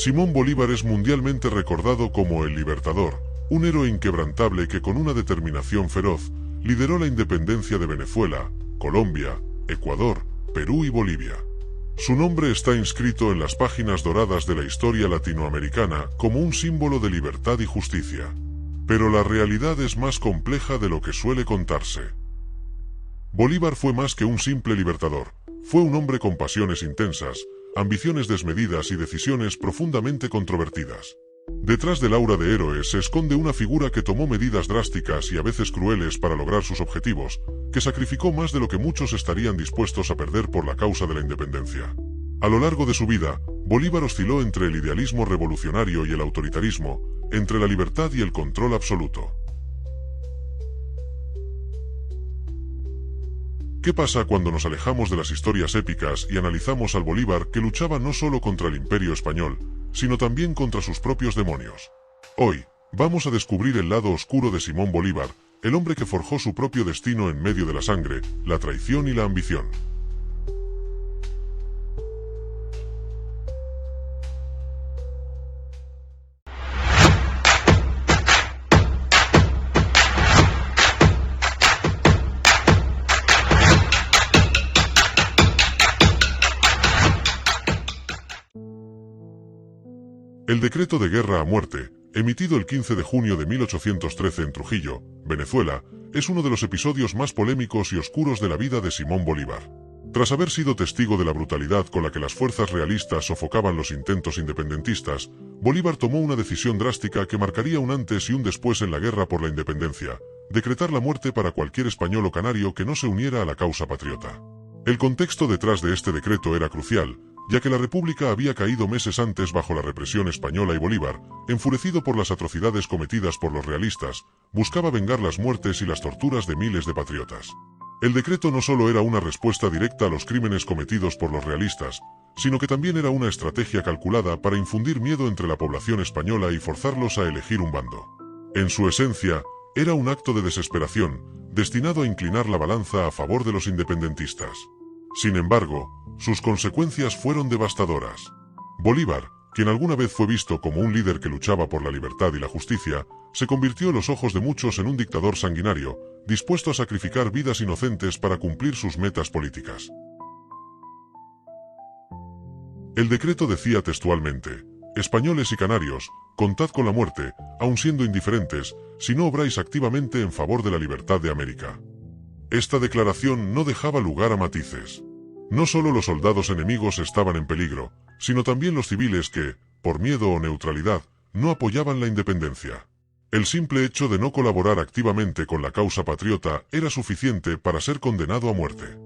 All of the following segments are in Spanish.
Simón Bolívar es mundialmente recordado como el Libertador, un héroe inquebrantable que con una determinación feroz, lideró la independencia de Venezuela, Colombia, Ecuador, Perú y Bolivia. Su nombre está inscrito en las páginas doradas de la historia latinoamericana como un símbolo de libertad y justicia. Pero la realidad es más compleja de lo que suele contarse. Bolívar fue más que un simple libertador, fue un hombre con pasiones intensas, ambiciones desmedidas y decisiones profundamente controvertidas. Detrás del aura de héroe se esconde una figura que tomó medidas drásticas y a veces crueles para lograr sus objetivos, que sacrificó más de lo que muchos estarían dispuestos a perder por la causa de la independencia. A lo largo de su vida, Bolívar osciló entre el idealismo revolucionario y el autoritarismo, entre la libertad y el control absoluto. ¿Qué pasa cuando nos alejamos de las historias épicas y analizamos al Bolívar que luchaba no solo contra el Imperio Español, sino también contra sus propios demonios? Hoy, vamos a descubrir el lado oscuro de Simón Bolívar, el hombre que forjó su propio destino en medio de la sangre, la traición y la ambición. El decreto de guerra a muerte, emitido el 15 de junio de 1813 en Trujillo, Venezuela, es uno de los episodios más polémicos y oscuros de la vida de Simón Bolívar. Tras haber sido testigo de la brutalidad con la que las fuerzas realistas sofocaban los intentos independentistas, Bolívar tomó una decisión drástica que marcaría un antes y un después en la guerra por la independencia: decretar la muerte para cualquier español o canario que no se uniera a la causa patriota. El contexto detrás de este decreto era crucial, ya que la República había caído meses antes bajo la represión española y Bolívar, enfurecido por las atrocidades cometidas por los realistas, buscaba vengar las muertes y las torturas de miles de patriotas. El decreto no solo era una respuesta directa a los crímenes cometidos por los realistas, sino que también era una estrategia calculada para infundir miedo entre la población española y forzarlos a elegir un bando. En su esencia, era un acto de desesperación, destinado a inclinar la balanza a favor de los independentistas. Sin embargo, sus consecuencias fueron devastadoras. Bolívar, quien alguna vez fue visto como un líder que luchaba por la libertad y la justicia, se convirtió a los ojos de muchos en un dictador sanguinario, dispuesto a sacrificar vidas inocentes para cumplir sus metas políticas. El decreto decía textualmente: «Españoles y canarios, contad con la muerte, aun siendo indiferentes, si no obráis activamente en favor de la libertad de América». Esta declaración no dejaba lugar a matices. No solo los soldados enemigos estaban en peligro, sino también los civiles que, por miedo o neutralidad, no apoyaban la independencia. El simple hecho de no colaborar activamente con la causa patriota era suficiente para ser condenado a muerte.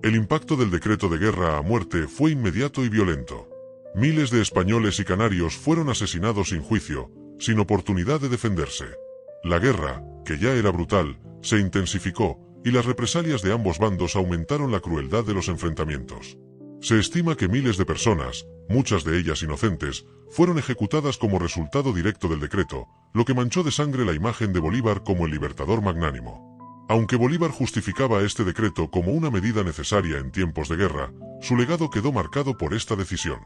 El impacto del decreto de guerra a muerte fue inmediato y violento. Miles de españoles y canarios fueron asesinados sin juicio, sin oportunidad de defenderse. La guerra, que ya era brutal, se intensificó, y las represalias de ambos bandos aumentaron la crueldad de los enfrentamientos. Se estima que miles de personas, muchas de ellas inocentes, fueron ejecutadas como resultado directo del decreto, lo que manchó de sangre la imagen de Bolívar como el libertador magnánimo. Aunque Bolívar justificaba este decreto como una medida necesaria en tiempos de guerra, su legado quedó marcado por esta decisión.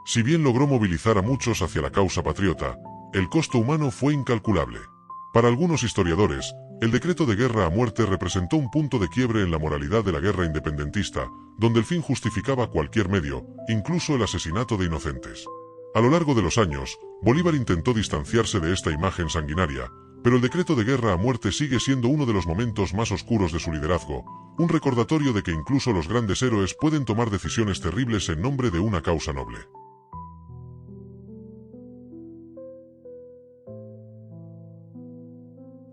Si bien logró movilizar a muchos hacia la causa patriota, el costo humano fue incalculable. Para algunos historiadores, el decreto de guerra a muerte representó un punto de quiebre en la moralidad de la guerra independentista, donde el fin justificaba cualquier medio, incluso el asesinato de inocentes. A lo largo de los años, Bolívar intentó distanciarse de esta imagen sanguinaria, pero el decreto de guerra a muerte sigue siendo uno de los momentos más oscuros de su liderazgo, un recordatorio de que incluso los grandes héroes pueden tomar decisiones terribles en nombre de una causa noble.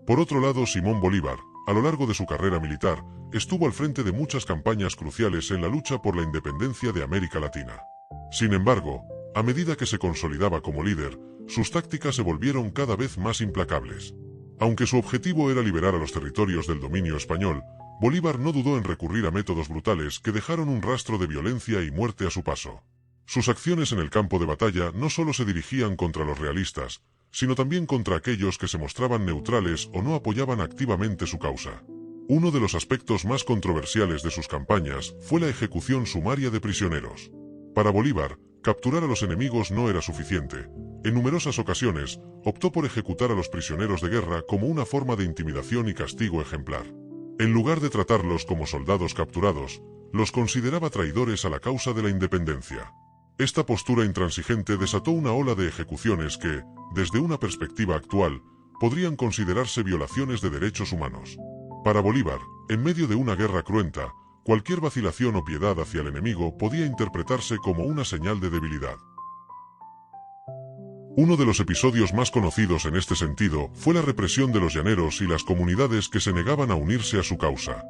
Por otro lado, Simón Bolívar, a lo largo de su carrera militar, estuvo al frente de muchas campañas cruciales en la lucha por la independencia de América Latina. Sin embargo, a medida que se consolidaba como líder, sus tácticas se volvieron cada vez más implacables. Aunque su objetivo era liberar a los territorios del dominio español, Bolívar no dudó en recurrir a métodos brutales que dejaron un rastro de violencia y muerte a su paso. Sus acciones en el campo de batalla no solo se dirigían contra los realistas, sino también contra aquellos que se mostraban neutrales o no apoyaban activamente su causa. Uno de los aspectos más controversiales de sus campañas fue la ejecución sumaria de prisioneros. Para Bolívar, capturar a los enemigos no era suficiente. En numerosas ocasiones, optó por ejecutar a los prisioneros de guerra como una forma de intimidación y castigo ejemplar. En lugar de tratarlos como soldados capturados, los consideraba traidores a la causa de la independencia. Esta postura intransigente desató una ola de ejecuciones que, desde una perspectiva actual, podrían considerarse violaciones de derechos humanos. Para Bolívar, en medio de una guerra cruenta, cualquier vacilación o piedad hacia el enemigo podía interpretarse como una señal de debilidad. Uno de los episodios más conocidos en este sentido fue la represión de los llaneros y las comunidades que se negaban a unirse a su causa.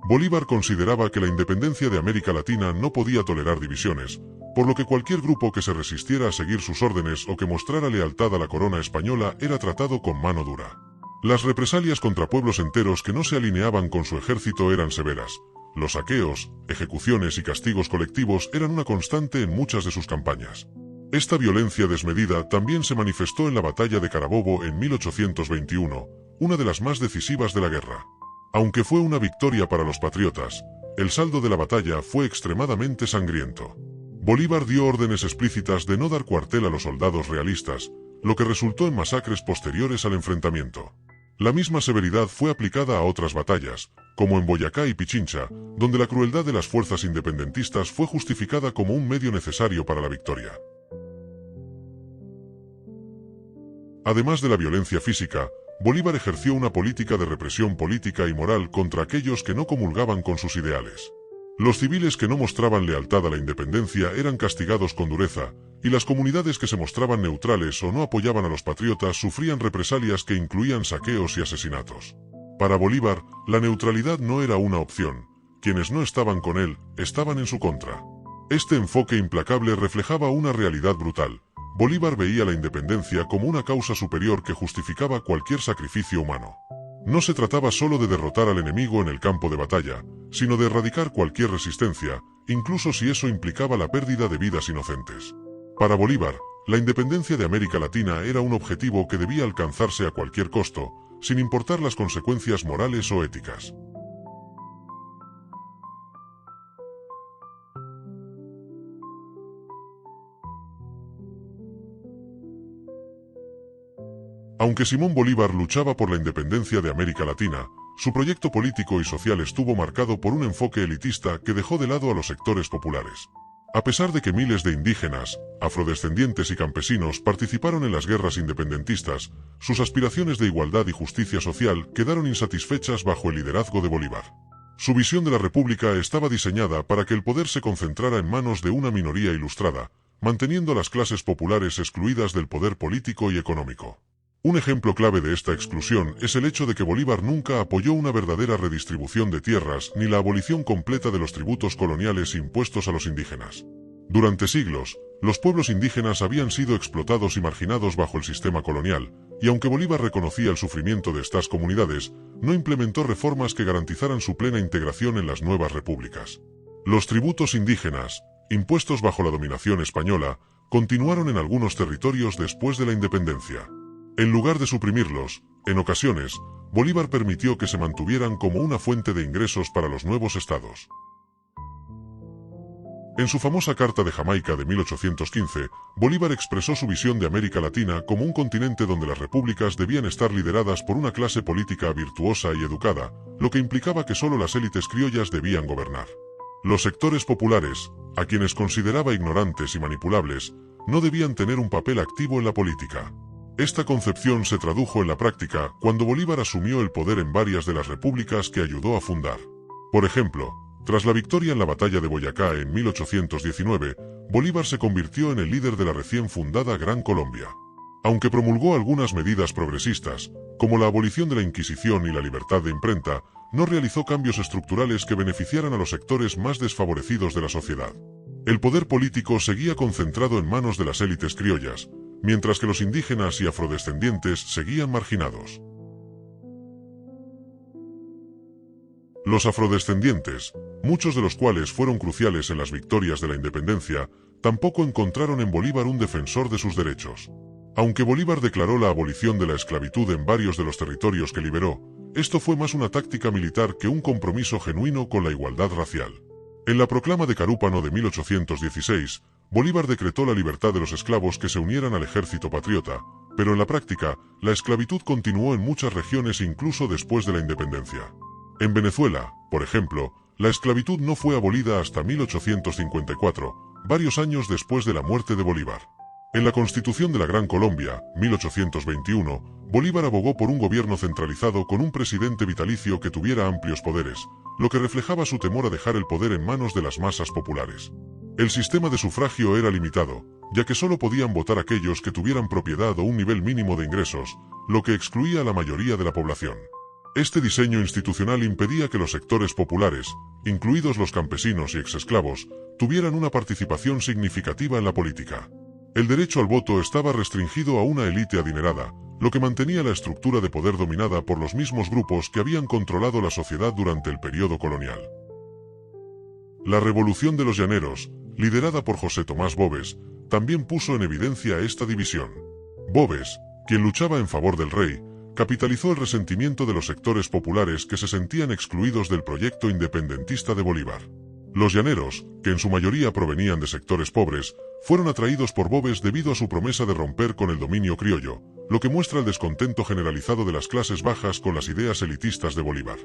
Bolívar consideraba que la independencia de América Latina no podía tolerar divisiones, por lo que cualquier grupo que se resistiera a seguir sus órdenes o que mostrara lealtad a la corona española era tratado con mano dura. Las represalias contra pueblos enteros que no se alineaban con su ejército eran severas. Los saqueos, ejecuciones y castigos colectivos eran una constante en muchas de sus campañas. Esta violencia desmedida también se manifestó en la batalla de Carabobo en 1821, una de las más decisivas de la guerra. Aunque fue una victoria para los patriotas, el saldo de la batalla fue extremadamente sangriento. Bolívar dio órdenes explícitas de no dar cuartel a los soldados realistas, lo que resultó en masacres posteriores al enfrentamiento. La misma severidad fue aplicada a otras batallas, como en Boyacá y Pichincha, donde la crueldad de las fuerzas independentistas fue justificada como un medio necesario para la victoria. Además de la violencia física, Bolívar ejerció una política de represión política y moral contra aquellos que no comulgaban con sus ideales. Los civiles que no mostraban lealtad a la independencia eran castigados con dureza, y las comunidades que se mostraban neutrales o no apoyaban a los patriotas sufrían represalias que incluían saqueos y asesinatos. Para Bolívar, la neutralidad no era una opción. Quienes no estaban con él, estaban en su contra. Este enfoque implacable reflejaba una realidad brutal. Bolívar veía la independencia como una causa superior que justificaba cualquier sacrificio humano. No se trataba solo de derrotar al enemigo en el campo de batalla, sino de erradicar cualquier resistencia, incluso si eso implicaba la pérdida de vidas inocentes. Para Bolívar, la independencia de América Latina era un objetivo que debía alcanzarse a cualquier costo, sin importar las consecuencias morales o éticas. Aunque Simón Bolívar luchaba por la independencia de América Latina, su proyecto político y social estuvo marcado por un enfoque elitista que dejó de lado a los sectores populares. A pesar de que miles de indígenas, afrodescendientes y campesinos participaron en las guerras independentistas, sus aspiraciones de igualdad y justicia social quedaron insatisfechas bajo el liderazgo de Bolívar. Su visión de la República estaba diseñada para que el poder se concentrara en manos de una minoría ilustrada, manteniendo a las clases populares excluidas del poder político y económico. Un ejemplo clave de esta exclusión es el hecho de que Bolívar nunca apoyó una verdadera redistribución de tierras ni la abolición completa de los tributos coloniales impuestos a los indígenas. Durante siglos, los pueblos indígenas habían sido explotados y marginados bajo el sistema colonial, y aunque Bolívar reconocía el sufrimiento de estas comunidades, no implementó reformas que garantizaran su plena integración en las nuevas repúblicas. Los tributos indígenas, impuestos bajo la dominación española, continuaron en algunos territorios después de la independencia. En lugar de suprimirlos, en ocasiones, Bolívar permitió que se mantuvieran como una fuente de ingresos para los nuevos estados. En su famosa Carta de Jamaica de 1815, Bolívar expresó su visión de América Latina como un continente donde las repúblicas debían estar lideradas por una clase política virtuosa y educada, lo que implicaba que solo las élites criollas debían gobernar. Los sectores populares, a quienes consideraba ignorantes y manipulables, no debían tener un papel activo en la política. Esta concepción se tradujo en la práctica cuando Bolívar asumió el poder en varias de las repúblicas que ayudó a fundar. Por ejemplo, tras la victoria en la batalla de Boyacá en 1819, Bolívar se convirtió en el líder de la recién fundada Gran Colombia. Aunque promulgó algunas medidas progresistas, como la abolición de la Inquisición y la libertad de imprenta, no realizó cambios estructurales que beneficiaran a los sectores más desfavorecidos de la sociedad. El poder político seguía concentrado en manos de las élites criollas, mientras que los indígenas y afrodescendientes seguían marginados. Los afrodescendientes, muchos de los cuales fueron cruciales en las victorias de la independencia, tampoco encontraron en Bolívar un defensor de sus derechos. Aunque Bolívar declaró la abolición de la esclavitud en varios de los territorios que liberó, esto fue más una táctica militar que un compromiso genuino con la igualdad racial. En la proclama de Carúpano de 1816, Bolívar decretó la libertad de los esclavos que se unieran al ejército patriota, pero en la práctica, la esclavitud continuó en muchas regiones incluso después de la independencia. En Venezuela, por ejemplo, la esclavitud no fue abolida hasta 1854, varios años después de la muerte de Bolívar. En la Constitución de la Gran Colombia, 1821, Bolívar abogó por un gobierno centralizado con un presidente vitalicio que tuviera amplios poderes, lo que reflejaba su temor a dejar el poder en manos de las masas populares. El sistema de sufragio era limitado, ya que solo podían votar aquellos que tuvieran propiedad o un nivel mínimo de ingresos, lo que excluía a la mayoría de la población. Este diseño institucional impedía que los sectores populares, incluidos los campesinos y exesclavos, tuvieran una participación significativa en la política. El derecho al voto estaba restringido a una élite adinerada, lo que mantenía la estructura de poder dominada por los mismos grupos que habían controlado la sociedad durante el periodo colonial. La Revolución de los Llaneros, liderada por José Tomás Boves, también puso en evidencia esta división. Boves, quien luchaba en favor del rey, capitalizó el resentimiento de los sectores populares que se sentían excluidos del proyecto independentista de Bolívar. Los llaneros, que en su mayoría provenían de sectores pobres, fueron atraídos por Boves debido a su promesa de romper con el dominio criollo, lo que muestra el descontento generalizado de las clases bajas con las ideas elitistas de Bolívar.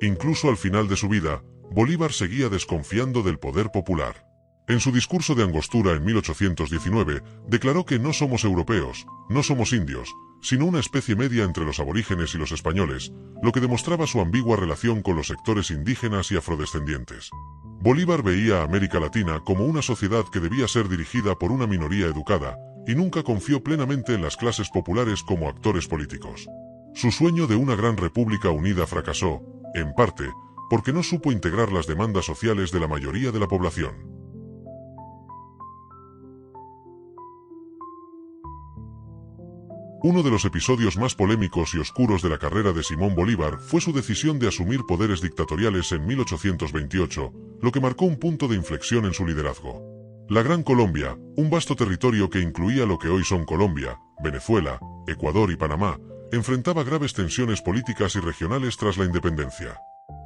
Incluso al final de su vida, Bolívar seguía desconfiando del poder popular. En su discurso de Angostura en 1819, declaró que no somos europeos, no somos indios, sino una especie media entre los aborígenes y los españoles, lo que demostraba su ambigua relación con los sectores indígenas y afrodescendientes. Bolívar veía a América Latina como una sociedad que debía ser dirigida por una minoría educada, y nunca confió plenamente en las clases populares como actores políticos. Su sueño de una gran república unida fracasó, en parte, porque no supo integrar las demandas sociales de la mayoría de la población. Uno de los episodios más polémicos y oscuros de la carrera de Simón Bolívar fue su decisión de asumir poderes dictatoriales en 1828, lo que marcó un punto de inflexión en su liderazgo. La Gran Colombia, un vasto territorio que incluía lo que hoy son Colombia, Venezuela, Ecuador y Panamá, enfrentaba graves tensiones políticas y regionales tras la independencia.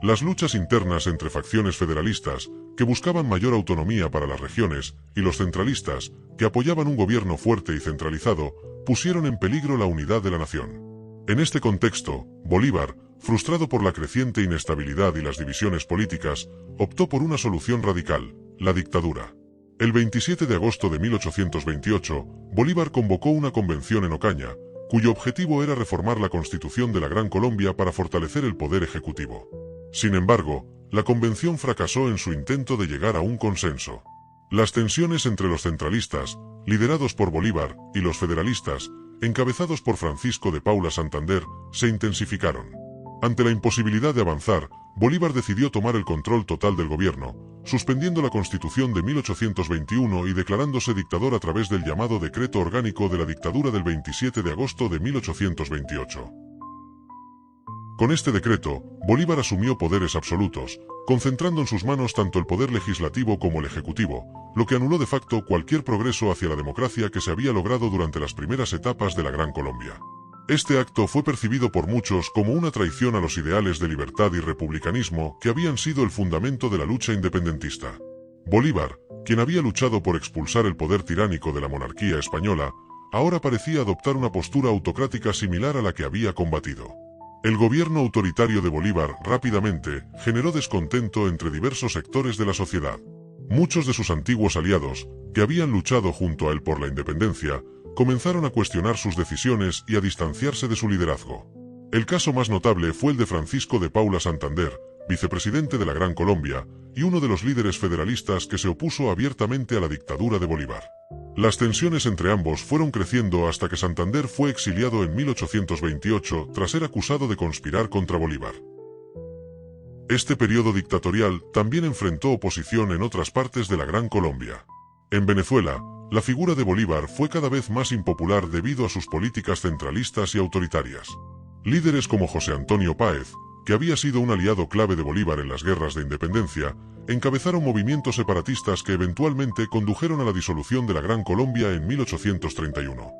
Las luchas internas entre facciones federalistas, que buscaban mayor autonomía para las regiones, y los centralistas, que apoyaban un gobierno fuerte y centralizado, pusieron en peligro la unidad de la nación. En este contexto, Bolívar, frustrado por la creciente inestabilidad y las divisiones políticas, optó por una solución radical, la dictadura. El 27 de agosto de 1828, Bolívar convocó una convención en Ocaña, cuyo objetivo era reformar la Constitución de la Gran Colombia para fortalecer el poder ejecutivo. Sin embargo, la convención fracasó en su intento de llegar a un consenso. Las tensiones entre los centralistas, liderados por Bolívar, y los federalistas, encabezados por Francisco de Paula Santander, se intensificaron. Ante la imposibilidad de avanzar, Bolívar decidió tomar el control total del gobierno, suspendiendo la Constitución de 1821 y declarándose dictador a través del llamado Decreto Orgánico de la Dictadura del 27 de agosto de 1828. Con este decreto, Bolívar asumió poderes absolutos, concentrando en sus manos tanto el poder legislativo como el ejecutivo, lo que anuló de facto cualquier progreso hacia la democracia que se había logrado durante las primeras etapas de la Gran Colombia. Este acto fue percibido por muchos como una traición a los ideales de libertad y republicanismo que habían sido el fundamento de la lucha independentista. Bolívar, quien había luchado por expulsar el poder tiránico de la monarquía española, ahora parecía adoptar una postura autocrática similar a la que había combatido. El gobierno autoritario de Bolívar rápidamente generó descontento entre diversos sectores de la sociedad. Muchos de sus antiguos aliados, que habían luchado junto a él por la independencia, comenzaron a cuestionar sus decisiones y a distanciarse de su liderazgo. El caso más notable fue el de Francisco de Paula Santander, vicepresidente de la Gran Colombia, y uno de los líderes federalistas que se opuso abiertamente a la dictadura de Bolívar. Las tensiones entre ambos fueron creciendo hasta que Santander fue exiliado en 1828 tras ser acusado de conspirar contra Bolívar. Este periodo dictatorial también enfrentó oposición en otras partes de la Gran Colombia. En Venezuela, la figura de Bolívar fue cada vez más impopular debido a sus políticas centralistas y autoritarias. Líderes como José Antonio Páez, que había sido un aliado clave de Bolívar en las guerras de independencia, encabezaron movimientos separatistas que eventualmente condujeron a la disolución de la Gran Colombia en 1831.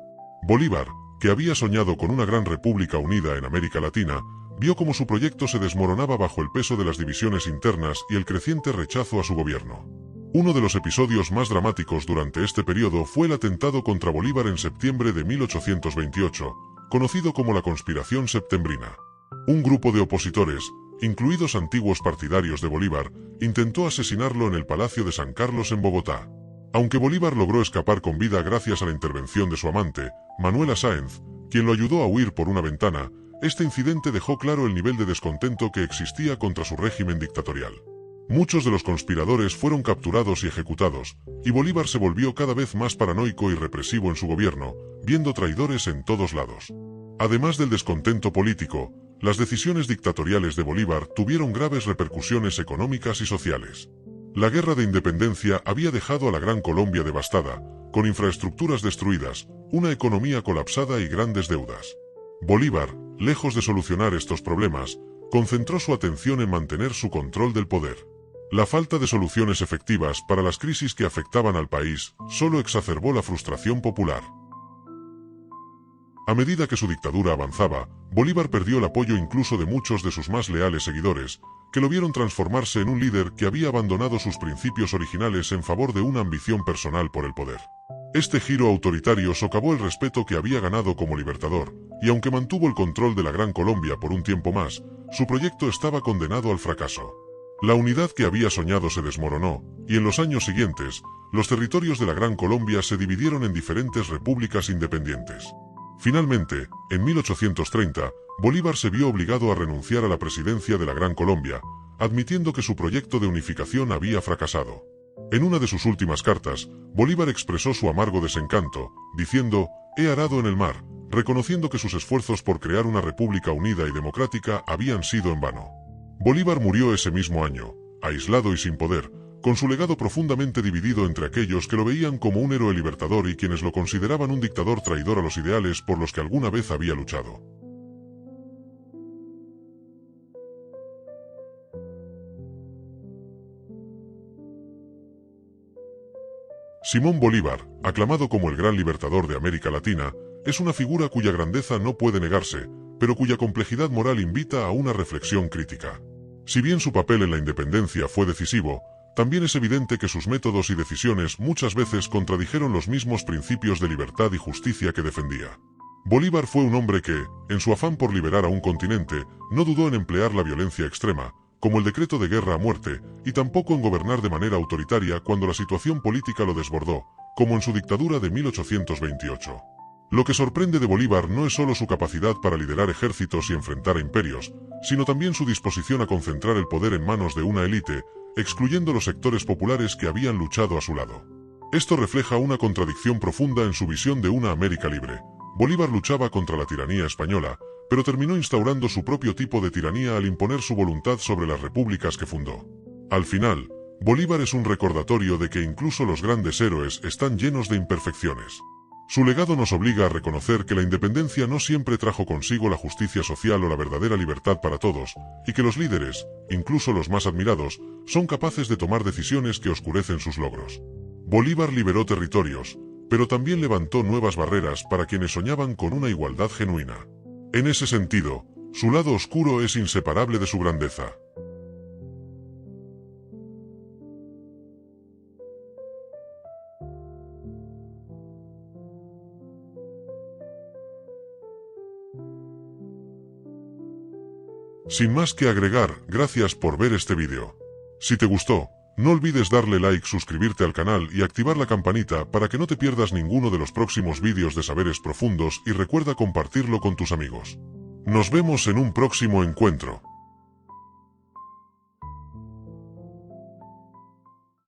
Bolívar, que había soñado con una gran república unida en América Latina, vio cómo su proyecto se desmoronaba bajo el peso de las divisiones internas y el creciente rechazo a su gobierno. Uno de los episodios más dramáticos durante este periodo fue el atentado contra Bolívar en septiembre de 1828, conocido como la Conspiración Septembrina. Un grupo de opositores, incluidos antiguos partidarios de Bolívar, intentó asesinarlo en el Palacio de San Carlos en Bogotá. Aunque Bolívar logró escapar con vida gracias a la intervención de su amante, Manuela Sáenz, quien lo ayudó a huir por una ventana, este incidente dejó claro el nivel de descontento que existía contra su régimen dictatorial. Muchos de los conspiradores fueron capturados y ejecutados, y Bolívar se volvió cada vez más paranoico y represivo en su gobierno, viendo traidores en todos lados. Además del descontento político, las decisiones dictatoriales de Bolívar tuvieron graves repercusiones económicas y sociales. La guerra de independencia había dejado a la Gran Colombia devastada, con infraestructuras destruidas, una economía colapsada y grandes deudas. Bolívar, lejos de solucionar estos problemas, concentró su atención en mantener su control del poder. La falta de soluciones efectivas para las crisis que afectaban al país solo exacerbó la frustración popular. A medida que su dictadura avanzaba, Bolívar perdió el apoyo incluso de muchos de sus más leales seguidores, que lo vieron transformarse en un líder que había abandonado sus principios originales en favor de una ambición personal por el poder. Este giro autoritario socavó el respeto que había ganado como libertador, y aunque mantuvo el control de la Gran Colombia por un tiempo más, su proyecto estaba condenado al fracaso. La unidad que había soñado se desmoronó, y en los años siguientes, los territorios de la Gran Colombia se dividieron en diferentes repúblicas independientes. Finalmente, en 1830, Bolívar se vio obligado a renunciar a la presidencia de la Gran Colombia, admitiendo que su proyecto de unificación había fracasado. En una de sus últimas cartas, Bolívar expresó su amargo desencanto, diciendo: «He arado en el mar», reconociendo que sus esfuerzos por crear una república unida y democrática habían sido en vano. Bolívar murió ese mismo año, aislado y sin poder, con su legado profundamente dividido entre aquellos que lo veían como un héroe libertador y quienes lo consideraban un dictador traidor a los ideales por los que alguna vez había luchado. Simón Bolívar, aclamado como el gran libertador de América Latina, es una figura cuya grandeza no puede negarse, pero cuya complejidad moral invita a una reflexión crítica. Si bien su papel en la independencia fue decisivo, también es evidente que sus métodos y decisiones muchas veces contradijeron los mismos principios de libertad y justicia que defendía. Bolívar fue un hombre que, en su afán por liberar a un continente, no dudó en emplear la violencia extrema, como el decreto de guerra a muerte, y tampoco en gobernar de manera autoritaria cuando la situación política lo desbordó, como en su dictadura de 1828. Lo que sorprende de Bolívar no es solo su capacidad para liderar ejércitos y enfrentar a imperios, sino también su disposición a concentrar el poder en manos de una élite, excluyendo los sectores populares que habían luchado a su lado. Esto refleja una contradicción profunda en su visión de una América libre. Bolívar luchaba contra la tiranía española, pero terminó instaurando su propio tipo de tiranía al imponer su voluntad sobre las repúblicas que fundó. Al final, Bolívar es un recordatorio de que incluso los grandes héroes están llenos de imperfecciones. Su legado nos obliga a reconocer que la independencia no siempre trajo consigo la justicia social o la verdadera libertad para todos, y que los líderes, incluso los más admirados, son capaces de tomar decisiones que oscurecen sus logros. Bolívar liberó territorios, pero también levantó nuevas barreras para quienes soñaban con una igualdad genuina. En ese sentido, su lado oscuro es inseparable de su grandeza. Sin más que agregar, gracias por ver este vídeo. Si te gustó, no olvides darle like, suscribirte al canal y activar la campanita para que no te pierdas ninguno de los próximos vídeos de saberes profundos, y recuerda compartirlo con tus amigos. Nos vemos en un próximo encuentro.